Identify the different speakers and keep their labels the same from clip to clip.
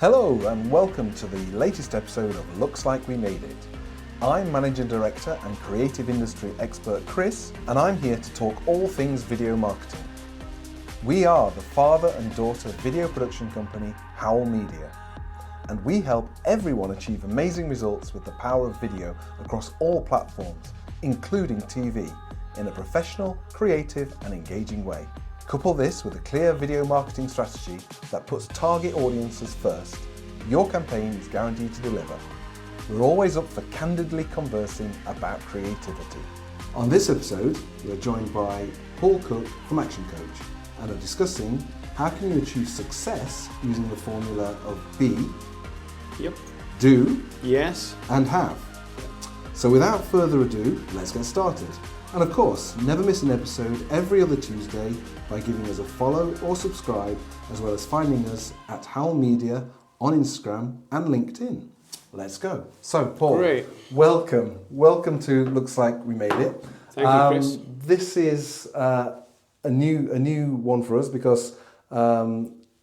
Speaker 1: Hello and welcome to the latest episode of Looks Like We Made It. I'm Managing Director and Creative Industry Expert Chris, and I'm here to talk all things video marketing. We are the father and daughter video production company Howell Media, and we help everyone achieve amazing results with the power of video across all platforms, including TV, in a professional, creative and engaging way. Couple this with a clear video marketing strategy that puts target audiences first. Your campaign is guaranteed to deliver. We're always up for candidly conversing about creativity. On this episode, we're joined by Paul Cook from Action Coach and are discussing how can you achieve success using the formula of be, do,
Speaker 2: yes,
Speaker 1: and have. So without further ado, let's get started. And of course, never miss an episode every other Tuesday by giving us a follow or subscribe, as well as finding us at Howell Media on Instagram and LinkedIn. Let's go. So Paul,
Speaker 2: great.
Speaker 1: Welcome to Looks Like We Made It.
Speaker 2: Thank you, Chris.
Speaker 1: This is a new one for us because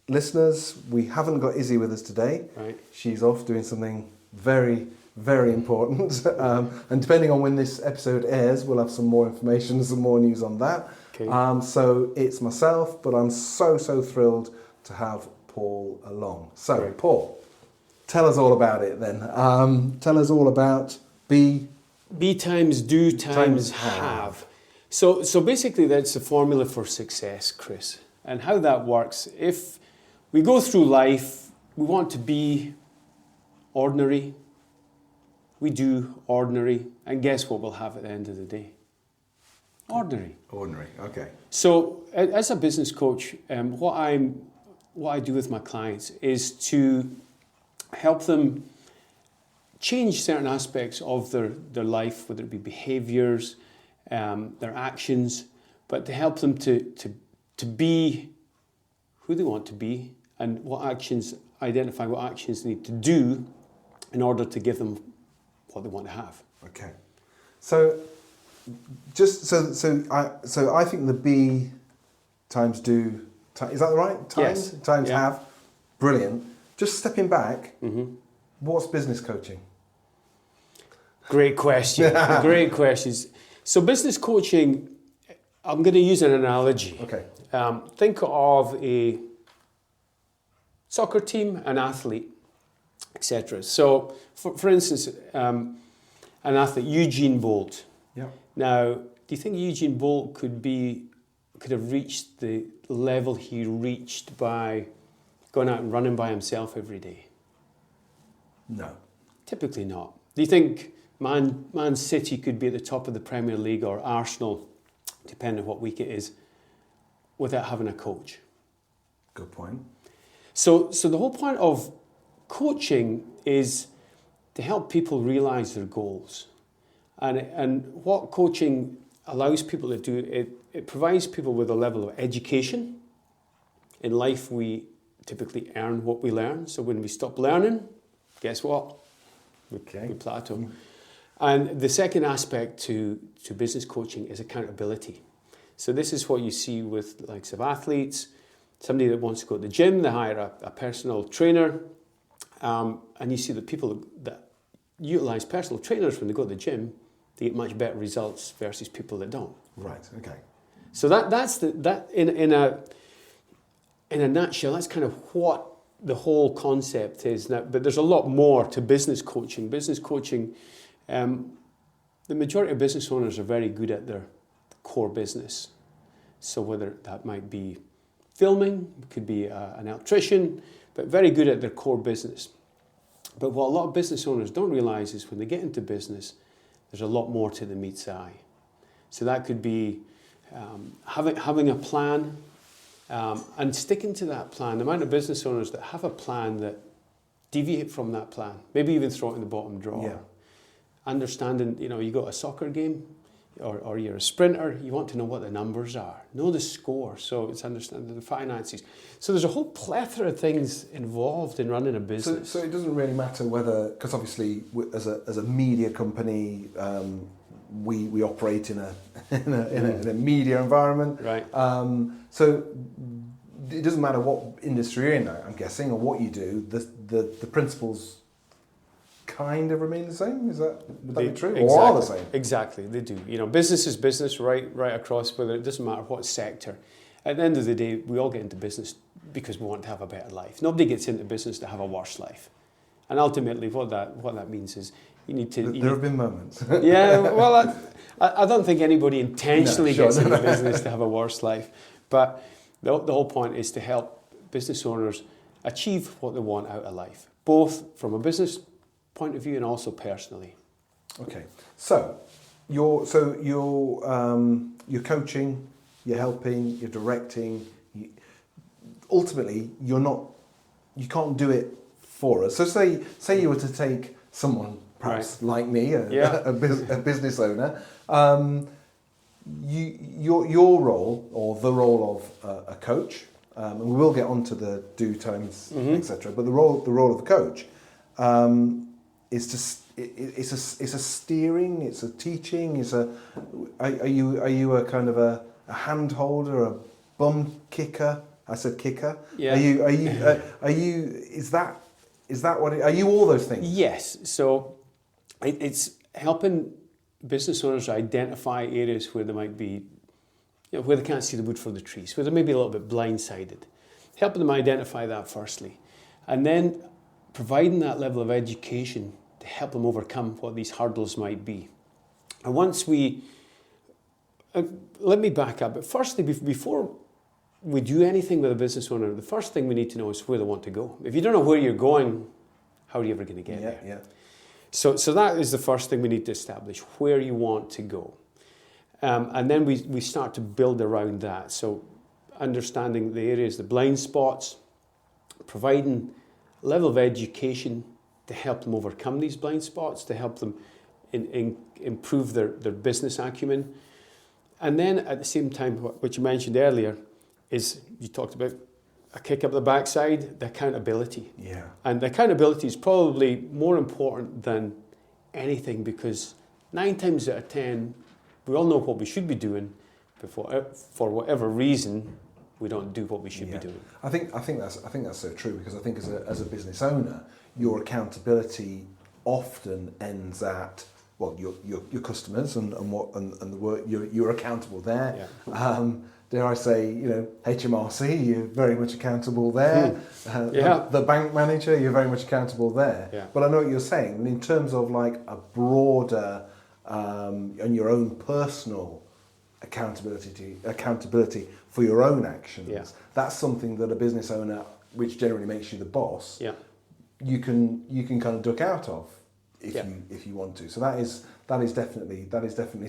Speaker 1: listeners, we haven't got Issy with us today.
Speaker 2: Right.
Speaker 1: She's off doing something very important, and depending on when this episode airs, we'll have some more information, some more news on that.
Speaker 2: Okay.
Speaker 1: So it's myself, but I'm so thrilled to have Paul along. So
Speaker 2: Great.
Speaker 1: Paul, tell us all about it then. Tell us all about be
Speaker 2: times do times
Speaker 1: have.
Speaker 2: have. So basically that's the formula for success, Chris. And how that works, if we go through life, we want to be ordinary, we do ordinary, and guess what we'll have at the end of the day? Ordinary.
Speaker 1: Ordinary, okay.
Speaker 2: So as a business coach, what I do with my clients is to help them change certain aspects of their life, whether it be behaviors, their actions, but to help them to be who they want to be and identify what actions they need to do in order to give them what they want to have.
Speaker 1: Okay. So I think the be times do, is that right?
Speaker 2: Yes.
Speaker 1: Times
Speaker 2: Yeah.
Speaker 1: have. Brilliant. Just stepping back, what's business coaching?
Speaker 2: Great question. Great questions. So business coaching, I'm going to use an analogy.
Speaker 1: Okay.
Speaker 2: Think of a soccer team, an athlete, etc. So, for instance, an athlete, Usain Bolt.
Speaker 1: Yeah.
Speaker 2: Now, do you think Usain Bolt could have reached the level he reached by going out and running by himself every day?
Speaker 1: No.
Speaker 2: Typically not. Do you think Man City could be at the top of the Premier League or Arsenal, depending on what week it is, without having a coach?
Speaker 1: Good point.
Speaker 2: So the whole point of coaching is to help people realize their goals. And what coaching allows people to do, it provides people with a level of education. In life, we typically earn what we learn. So when we stop learning, guess what? We plateau. And the second aspect to business coaching is accountability. So this is what you see with the likes of athletes, somebody that wants to go to the gym, they hire a personal trainer, and you see that people that utilize personal trainers when they go to the gym, they get much better results versus people that don't.
Speaker 1: Right. Okay.
Speaker 2: So that's in a nutshell, that's kind of what the whole concept is. Now, but there's a lot more to business coaching. Business coaching, the majority of business owners are very good at their core business. So whether that might be filming, it could be an electrician, but very good at their core business. But what a lot of business owners don't realize is when they get into business, there's a lot more to the meets eye. So that could be having a plan and sticking to that plan. The amount of business owners that have a plan that deviate from that plan, maybe even throw it in the bottom drawer.
Speaker 1: Yeah.
Speaker 2: Understanding, you got a soccer game or you're a sprinter, you want to know what the numbers are, know the score, so it's understanding the finances. So there's a whole plethora of things involved in running a business.
Speaker 1: So it doesn't really matter whether, because obviously as a media company, we operate in a media environment.
Speaker 2: Right.
Speaker 1: So it doesn't matter what industry you're in, I'm guessing, or what you do, the principles kind of remain the same. Would that be true?
Speaker 2: Exactly,
Speaker 1: or are the same?
Speaker 2: Exactly, they do. Business is business, right across. Whether it doesn't matter what sector. At the end of the day, we all get into business because we want to have a better life. Nobody gets into business to have a worse life. And ultimately, what that means is you need to.
Speaker 1: There have been moments.
Speaker 2: Yeah, well, I don't think anybody intentionally gets into business to have a worse life. But the whole point is to help business owners achieve what they want out of life, both from a business point of view and also personally.
Speaker 1: Okay, so you're coaching, you're helping, you're directing. Ultimately, you can't do it for us. So say you were to take someone perhaps like me, a business owner. Your role, or the role of a coach, and we will get onto the do times, etc. But the role of the coach is a steering, it's a teaching, are you a kind of a hand holder, a bum kicker? I said kicker.
Speaker 2: Yeah.
Speaker 1: Are you? Is that what? Are you all those things?
Speaker 2: Yes. So it's helping business owners identify areas where they might be, where they can't see the wood for the trees, where they may be a little bit blindsided. Helping them identify that firstly, and then providing that level of education to help them overcome what these hurdles might be. And once let me back up. But firstly, before we do anything with a business owner, the first thing we need to know is where they want to go. If you don't know where you're going, how are you ever going to get there?
Speaker 1: Yeah.
Speaker 2: So that is the first thing we need to establish, where you want to go. And then we start to build around that. So understanding the areas, the blind spots, providing a level of education to help them overcome these blind spots, to help them improve their business acumen. And then at the same time, what you mentioned earlier, is you talked about a kick up the backside, the accountability.
Speaker 1: Yeah. And
Speaker 2: the accountability is probably more important than anything, because 9 times out of 10, we all know what we should be doing, but for whatever reason, we don't do what we should be doing.
Speaker 1: I think that's so true, because I think as a business owner, your accountability often ends at your customers and the work you're accountable there. Yeah. Dare I say, HMRC, you're very much accountable there. The bank manager, you're very much accountable there. Yeah. But I know what you're saying. And in terms of like a broader and your own personal accountability for your own actions, that's something that a business owner, which generally makes you the boss, you can kind of duck out of if you want to. So that is definitely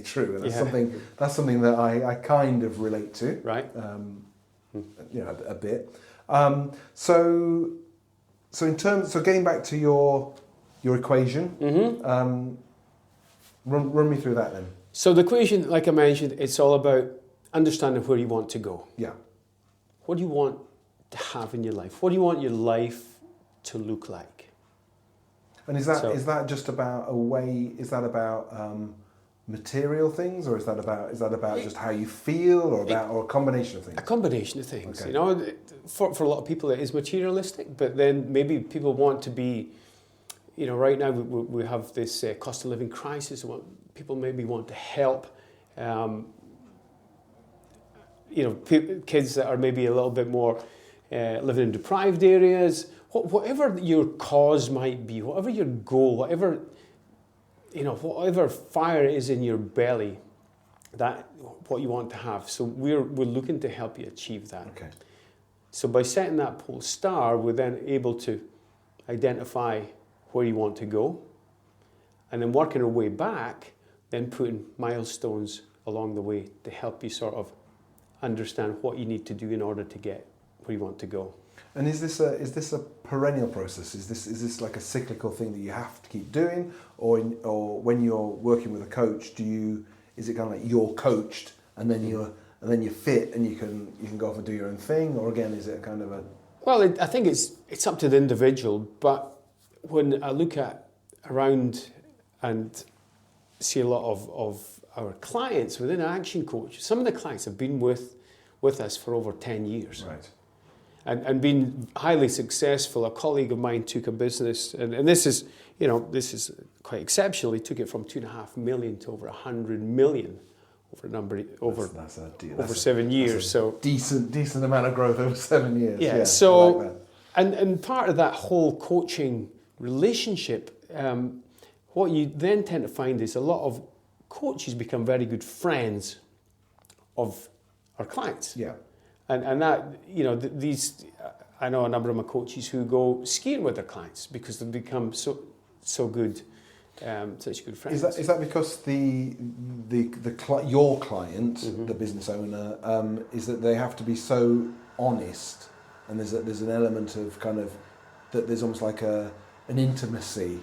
Speaker 1: true, and that's something that I kind of relate to,
Speaker 2: right?
Speaker 1: A bit. So getting back to your equation, run me through that then.
Speaker 2: So the equation, like I mentioned, it's all about understanding where you want to go.
Speaker 1: Yeah.
Speaker 2: What do you want to have in your life? What do you want your life to look like?
Speaker 1: And is that just about material things, or is that about just how you feel, or a combination of things?
Speaker 2: A combination of things.
Speaker 1: Okay.
Speaker 2: For a lot of people it is materialistic, but then maybe people want to be, right now we have this cost of living crisis. People maybe want to help, kids that are maybe a little bit more living in deprived areas. Whatever your cause might be, whatever your goal, whatever fire is in your belly, that what you want to have. So we're looking to help you achieve that.
Speaker 1: Okay.
Speaker 2: So by setting that pole star, we're then able to identify where you want to go, and then working our way back, then putting milestones along the way to help you sort of understand what you need to do in order to get where you want to go.
Speaker 1: And is this a perennial process? Is this like a cyclical thing that you have to keep doing, or when you're working with a coach, is it kind of like you're coached and then you're fit and you can go off and do your own thing, or again is it a kind of a?
Speaker 2: Well, I think it's up to the individual, but when I look around and see a lot of our clients within Action Coach, some of the clients have been with us for over 10 years.
Speaker 1: Right.
Speaker 2: and been highly successful. A colleague of mine took a business, and this is quite exceptional. He took it from 2.5 million to over 100 million over
Speaker 1: That's a deal.
Speaker 2: over 7 years. So
Speaker 1: decent amount of growth over 7 years.
Speaker 2: yeah.
Speaker 1: I
Speaker 2: So
Speaker 1: like that.
Speaker 2: and part of that whole coaching relationship, what you then tend to find is a lot of coaches become very good friends of our clients.
Speaker 1: Yeah.
Speaker 2: And that, these, I know a number of my coaches who go skiing with their clients because they've become so good, such good friends.
Speaker 1: Is that because your client,
Speaker 2: Mm-hmm.
Speaker 1: the business owner, is that they have to be so honest, and there's an element of kind of that there's almost like an intimacy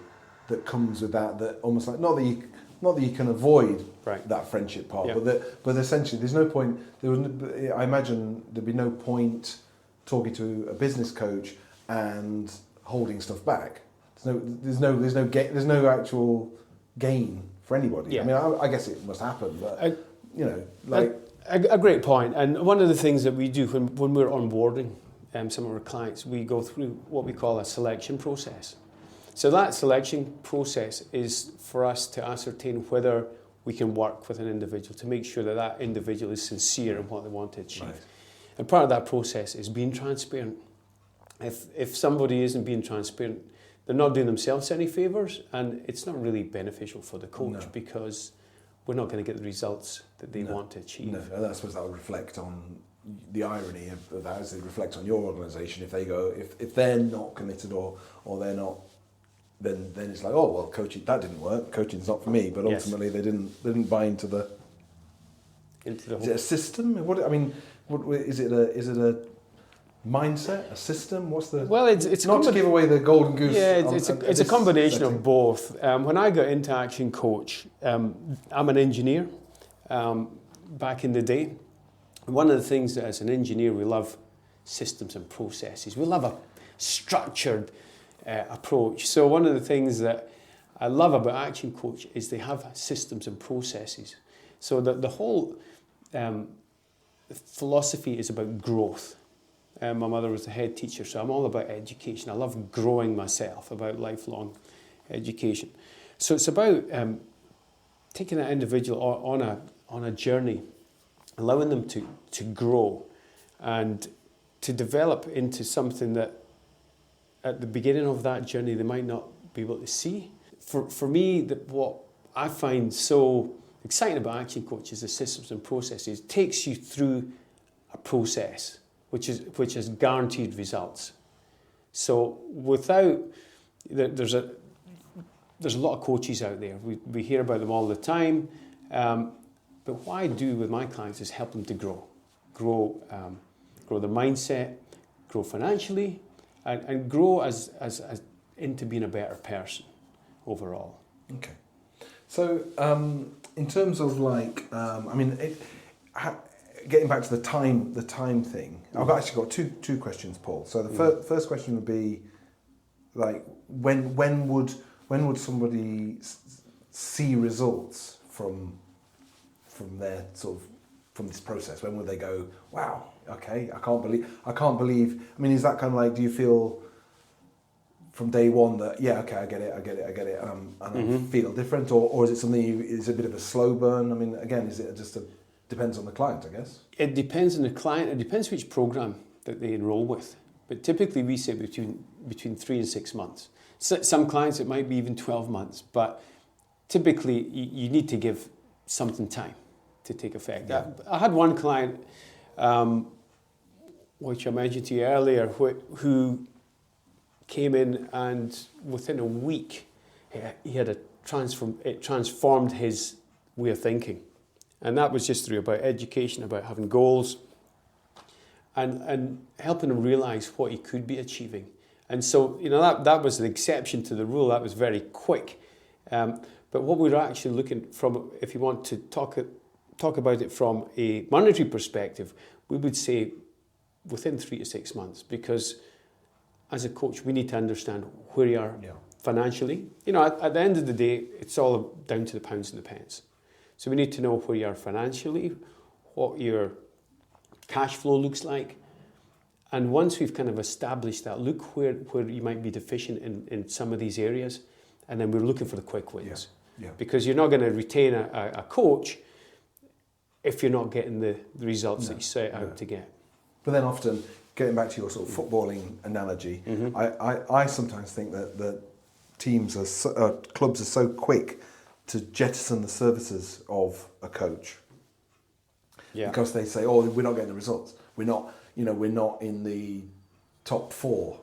Speaker 1: that comes with that almost like not that you can avoid
Speaker 2: Right.
Speaker 1: that friendship part,
Speaker 2: Yeah.
Speaker 1: but essentially there's no point. I imagine there'd be no point talking to a business coach and holding stuff back. There's no actual gain for anybody.
Speaker 2: Yeah.
Speaker 1: I mean, I guess it must happen, but
Speaker 2: A great point. And one of the things that we do when we're onboarding some of our clients, we go through what we call a selection process. So that selection process is for us to ascertain whether we can work with an individual to make sure that that individual is sincere in what they want to achieve.
Speaker 1: Right.
Speaker 2: And part of that process is being transparent. If somebody isn't being transparent, they're not doing themselves any favours, and it's not really beneficial for the coach
Speaker 1: No.
Speaker 2: because we're not going to get the results that they want to achieve.
Speaker 1: No, and I suppose that would reflect on the irony of that, as they reflect on your organisation. If they go, if they're not committed or they're not, then it's like, oh well, coaching that didn't work. Coaching's not for me. But
Speaker 2: Yes.
Speaker 1: ultimately, they didn't buy into the.
Speaker 2: Into the
Speaker 1: Is it a system? Is it a mindset, a system? What's the?
Speaker 2: Well, it's
Speaker 1: not to give away the golden goose.
Speaker 2: Yeah,
Speaker 1: on
Speaker 2: it's a
Speaker 1: this
Speaker 2: combination
Speaker 1: setting.
Speaker 2: of both. When I got into Action Coach, I'm an engineer. Back in the day, one of the things that as an engineer we love systems and processes. We love a structured approach. So one of the things that I love about Action Coach is they have systems and processes. So the whole philosophy is about growth. My mother was the head teacher, so I'm all about education. I love growing myself, about lifelong education. So it's about taking that individual on a journey, allowing them to grow and to develop into something that at the beginning of that journey they might not be able to see. For me, what I find so exciting about Action Coach is the systems and processes. It takes you through a process which has guaranteed results. So there's a lot of coaches out there. We hear about them all the time. But what I do with my clients is help them to grow their mindset, grow financially, and grow as into being a better person overall.
Speaker 1: Okay. So in terms of getting back to the time thing, I've actually got two questions, Paul. So the first question would be like when would somebody see results from their from this process? When would they go, wow, okay, I can't believe. I mean, is that kind of like, do you feel from day one that, yeah, okay, I get it, and I feel different, or is it something is a bit of a slow burn? I mean, again, is it just depends on the client, I guess?
Speaker 2: It depends on the client. It depends which program that they enroll with. But typically we say between 3 and 6 months. Some clients it might be even 12 months, but typically you need to give something time to take effect.
Speaker 1: Yeah.
Speaker 2: I had one client, which I mentioned to you earlier, who came in and within a week he had it transformed his way of thinking. And that was just through about education, about having goals, and helping him realise what he could be achieving. And so, that was the exception to the rule. That was very quick. But what we're actually looking from, if you want to talk about it from a monetary perspective, we would say within 3 to 6 months, because as a coach, we need to understand where you are financially. At the end of the day, it's all down to the pounds and the pence. So we need to know where you are financially, what your cash flow looks like, And once we've kind of established that, look where you might be deficient in some of these areas, and then we're looking for the quick wins.
Speaker 1: Yeah.
Speaker 2: Because you're not going to retain a coach if you're not getting the results that you set out to get.
Speaker 1: But then often, getting back to your sort of footballing analogy, I sometimes think that teams clubs are so quick to jettison the services of a coach because they say, "Oh, we're not getting the results. We're not in the top 4,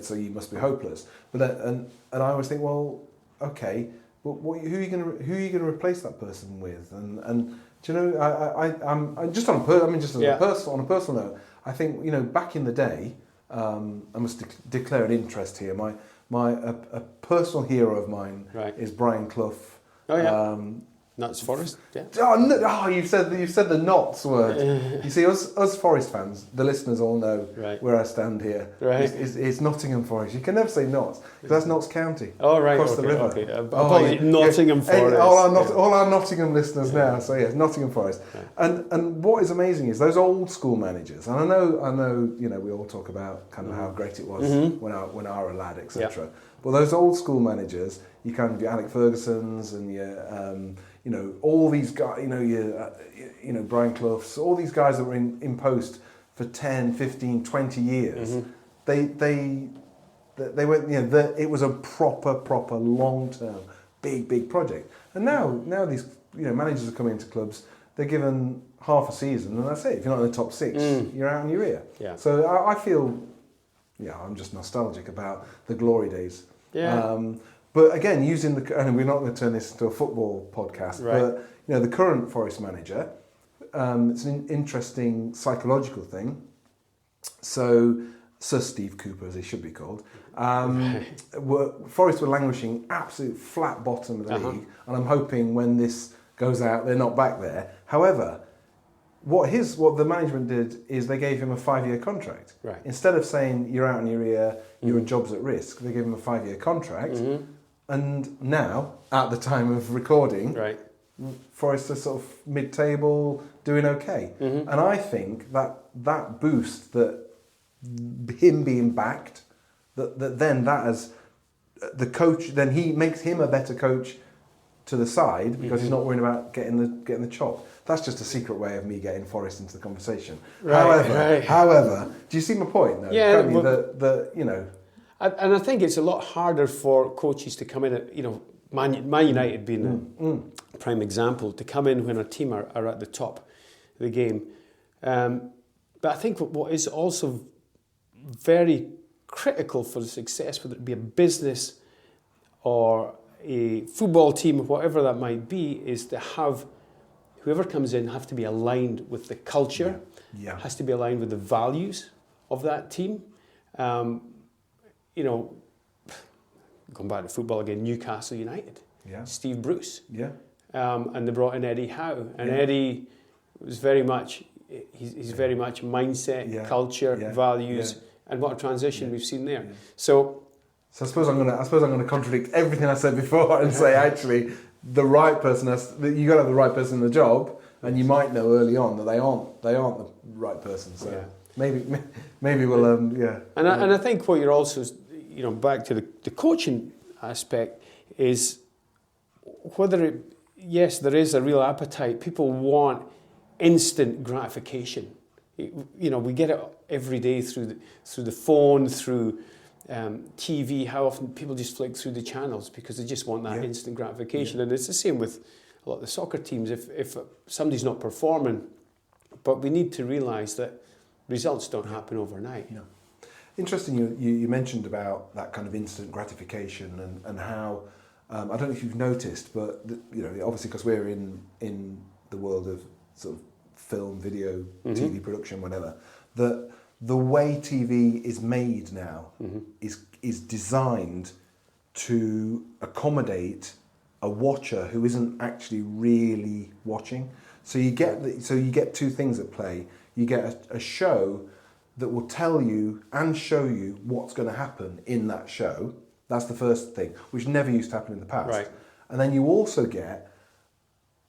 Speaker 1: so you must be hopeless." But and I always think, well, okay, but who are you going to replace that person with? And do you know, I'm just on a personal note. I think, back in the day, I must declare an interest here. A personal hero of mine is Brian Clough.
Speaker 2: Oh yeah. Notts Forest. Yeah.
Speaker 1: Oh, you said the Notts word. You see, us Forest fans, the listeners all know where I stand here.
Speaker 2: Right.
Speaker 1: It's Nottingham Forest. You can never say Notts because that's Notts County.
Speaker 2: Oh right.
Speaker 1: Across the river.
Speaker 2: Okay. Apologies. Nottingham Forest.
Speaker 1: All our Nottingham listeners now. So yes, Nottingham Forest. Right. And what is amazing is those old school managers. And I know. We all talk about kind of how great it was when I were a lad, etc. Well, those old school managers, you kind of your Alec Fergusons and your all these guys, your Brian Cloughs, all these guys that were in post for 10, 15, 20 years. They went, it was a proper long-term, big project. And now these managers are coming into clubs, they're given half a season and that's it. If you're not in the top 6, you're out in your ear. Yeah. So I feel, I'm just nostalgic about the glory days. Yeah. But again, and we're not going to turn this into a football podcast, but the current Forest manager, it's an interesting psychological thing. So Sir Steve Cooper, as he should be called, Forest were languishing absolute flat bottom of the league, and I'm hoping when this goes out, they're not back there. However, what the management did is they gave him a 5-year contract. Right. Instead of saying you're out in your ear, your job's at risk, they gave him a 5-year contract. And now, at the time of recording, Forest are sort of mid-table, doing okay. And I think that boost, that him being backed, that as the coach, then he makes him a better coach to the side because he's not worrying about getting the chop. That's just a secret way of me getting Forest into the conversation. However, do you see my point? Though?
Speaker 2: Yeah.
Speaker 1: And
Speaker 2: I think it's a lot harder for coaches to come in at, Man United being a prime example, to come in when a team are at the top of the game. But I think what is also very critical for the success, whether it be a business or a football team, whatever that might be, is to have whoever comes in have to be aligned with the culture, has to be aligned with the values of that team. Going back to football again, Newcastle United, Steve Bruce, and they brought in Eddie Howe, and Eddie was very much he's very much mindset, culture, values, and what a transition we've seen there. So
Speaker 1: I suppose I'm gonna contradict everything I said before and say actually the right person you got to have the right person in the job, and you might know early on that they aren't the right person. So maybe we'll And
Speaker 2: I think what you're also back to the coaching aspect is whether there is a real appetite. People want instant gratification. We get it every day through the phone, through TV. How often people just flick through the channels because they just want that instant gratification. And it's the same with a lot of the soccer teams. If somebody's not performing, but we need to realise that results don't happen overnight.
Speaker 1: No. Interesting. You mentioned about that kind of instant gratification and how I don't know if you've noticed, but obviously because we're in the world of sort of film, video, TV production, whatever, that the way TV is made now is designed to accommodate a watcher who isn't actually really watching. So you get two things at play. You get a show that will tell you and show you what's going to happen in that show. That's the first thing, which never used to happen in the past. Right. And then you also get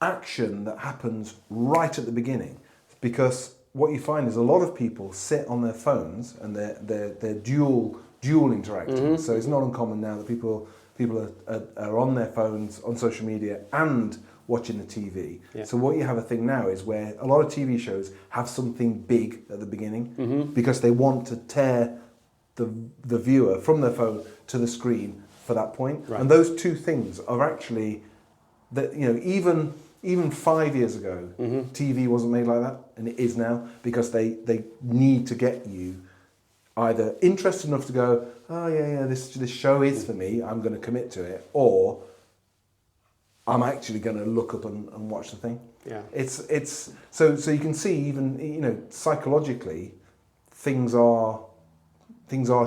Speaker 1: action that happens right at the beginning, because what you find is a lot of people sit on their phones and they're dual interacting.
Speaker 2: Mm-hmm.
Speaker 1: So it's not uncommon now that people are on their phones, on social media, and watching the TV.
Speaker 2: Yeah.
Speaker 1: So what you have a thing now is where a lot of TV shows have something big at the beginning
Speaker 2: Mm-hmm.
Speaker 1: because they want to tear the viewer from their phone to the screen for that point.
Speaker 2: Right.
Speaker 1: And those two things are actually that, you know, even 5 years ago,
Speaker 2: Mm-hmm.
Speaker 1: TV wasn't made like that, and it is now, because they need to get you either interested enough to go, oh yeah, this show is for me, I'm going to commit to it, or I'm actually going to look up and watch the thing.
Speaker 2: Yeah.
Speaker 1: It's so you can see, even, you know, psychologically, things are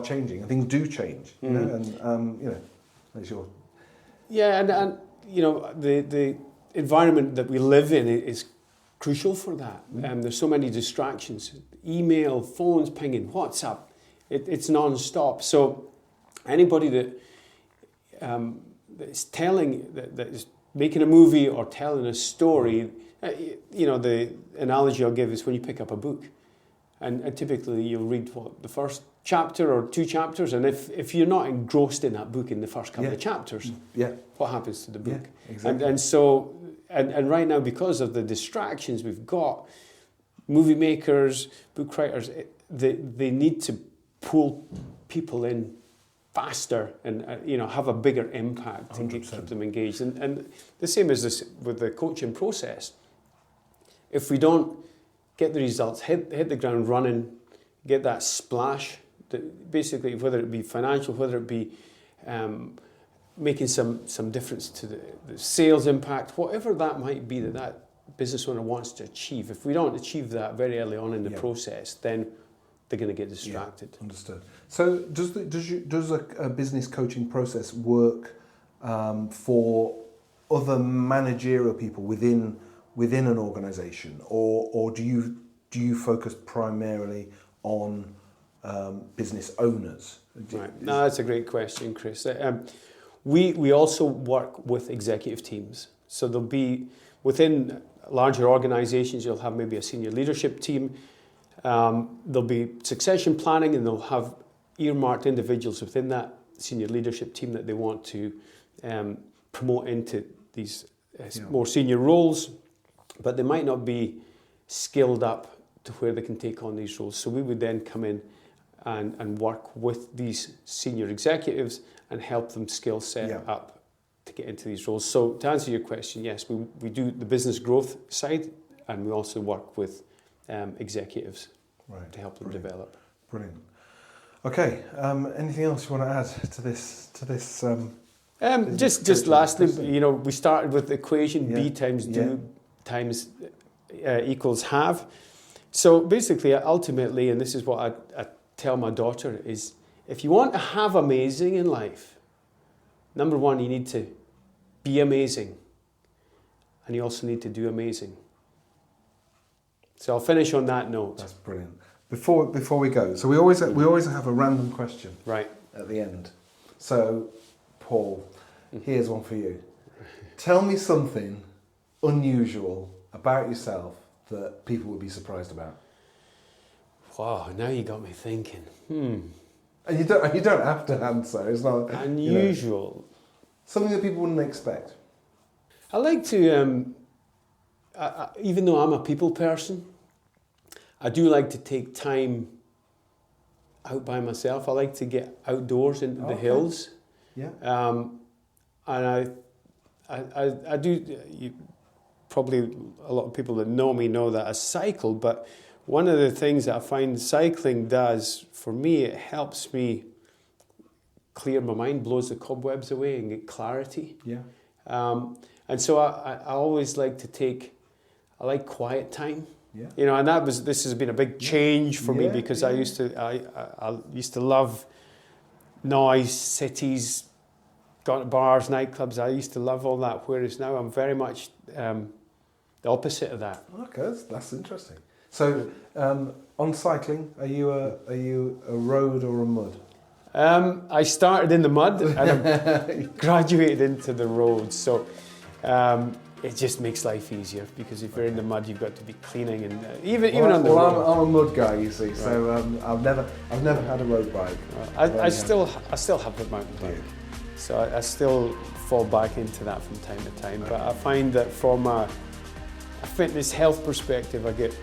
Speaker 1: changing, and things do change. You know, and you know, that's your.
Speaker 2: Yeah, and you know, the environment that we live in is crucial for that. There's so many distractions: email, phones pinging, WhatsApp. It's non-stop. So anybody that's telling, that is making a movie or telling a story, you know, the analogy I'll give is when you pick up a book, and typically you'll read the first chapter or two chapters, and if you're not engrossed in that book in the first couple of chapters, what happens to the book?
Speaker 1: Yeah, exactly.
Speaker 2: And so right now, because of the distractions we've got, movie makers, book writers, they need to pull people in faster and you know, have a bigger impact to keep them engaged. And the same as this with the coaching process. If we don't get the results, hit the ground running, get that splash, basically, whether it be financial, whether it be making some difference to the sales impact, whatever that might be that business owner wants to achieve, if we don't achieve that very early on in the process, then they're going to get distracted.
Speaker 1: Yeah, understood. So does a business coaching process work for other managerial people within an organisation, or do you focus primarily on business owners?
Speaker 2: Right. No, that's a great question, Chris. We also work with executive teams. So there'll be, within larger organisations, you'll have maybe a senior leadership team. There'll be succession planning, and they'll have earmarked individuals within that senior leadership team that they want to promote into these more senior roles, but they might not be skilled up to where they can take on these roles. So we would then come in and work with these senior executives and help them skill set up to get into these roles. So to answer your question, yes, we do the business growth side, and we also work with executives to help them develop.
Speaker 1: Brilliant. Okay. Anything else you want to add to this?
Speaker 2: Just lastly, you know, we started with the equation B times do times equals have. So basically, ultimately, and this is what I tell my daughter, is if you want to have amazing in life, number one, you need to be amazing, and you also need to do amazing. So I'll finish on that note.
Speaker 1: That's brilliant. Before we go, so we always have a random question at the end. So, Paul, here's one for you. Tell me something unusual about yourself that people would be surprised about.
Speaker 2: Wow, now you got me thinking.
Speaker 1: And you don't have to answer. It's not
Speaker 2: unusual.
Speaker 1: You know, something that people wouldn't expect.
Speaker 2: I like to, even though I'm a people person, I do like to take time out by myself. I like to get outdoors into the hills.
Speaker 1: Yeah.
Speaker 2: And I do. Probably a lot of people that know me know that I cycle, but one of the things that I find cycling does for me, it helps me clear my mind, blows the cobwebs away, and get clarity.
Speaker 1: Yeah.
Speaker 2: And so I always like to I like quiet time.
Speaker 1: Yeah.
Speaker 2: You know, and this has been a big change for me, because I used to love noise, cities, going to bars, nightclubs. I used to love all that, whereas now I'm very much the opposite of that.
Speaker 1: Okay, that's interesting. So, on cycling, are you a road or a mud?
Speaker 2: I started in the mud and I graduated into the road. So it just makes life easier, because if you're in the mud, you've got to be cleaning, and even on the
Speaker 1: road.
Speaker 2: road.
Speaker 1: I'm a mud guy, you see, so I've never had a road bike.
Speaker 2: I still have a mountain bike, so I still fall back into that from time to time. But I find that from a fitness health perspective, I get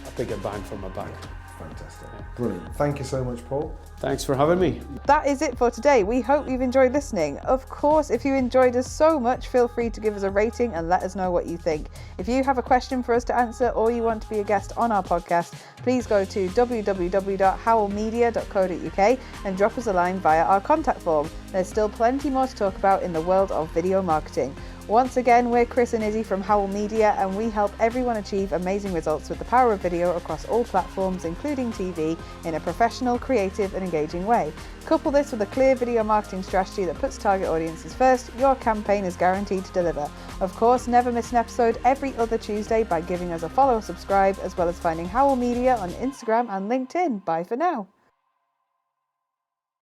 Speaker 2: a bigger bang for my buck.
Speaker 1: Fantastic. Brilliant. Thank you so much, Paul.
Speaker 2: Thanks for having me.
Speaker 3: That is it for today. We hope you've enjoyed listening. Of course, if you enjoyed us so much, feel free to give us a rating and let us know what you think. If you have a question for us to answer, or you want to be a guest on our podcast, please go to www.howellmedia.co.uk and drop us a line via our contact form. There's still plenty more to talk about in the world of video marketing. Once again, we're Chris and Issy from Howell Media, and we help everyone achieve amazing results with the power of video across all platforms, including TV, in a professional, creative and engaging way. Couple this with a clear video marketing strategy that puts target audiences first, your campaign is guaranteed to deliver. Of course, never miss an episode every other Tuesday by giving us a follow or subscribe, as well as finding Howell Media on Instagram and LinkedIn. Bye for now.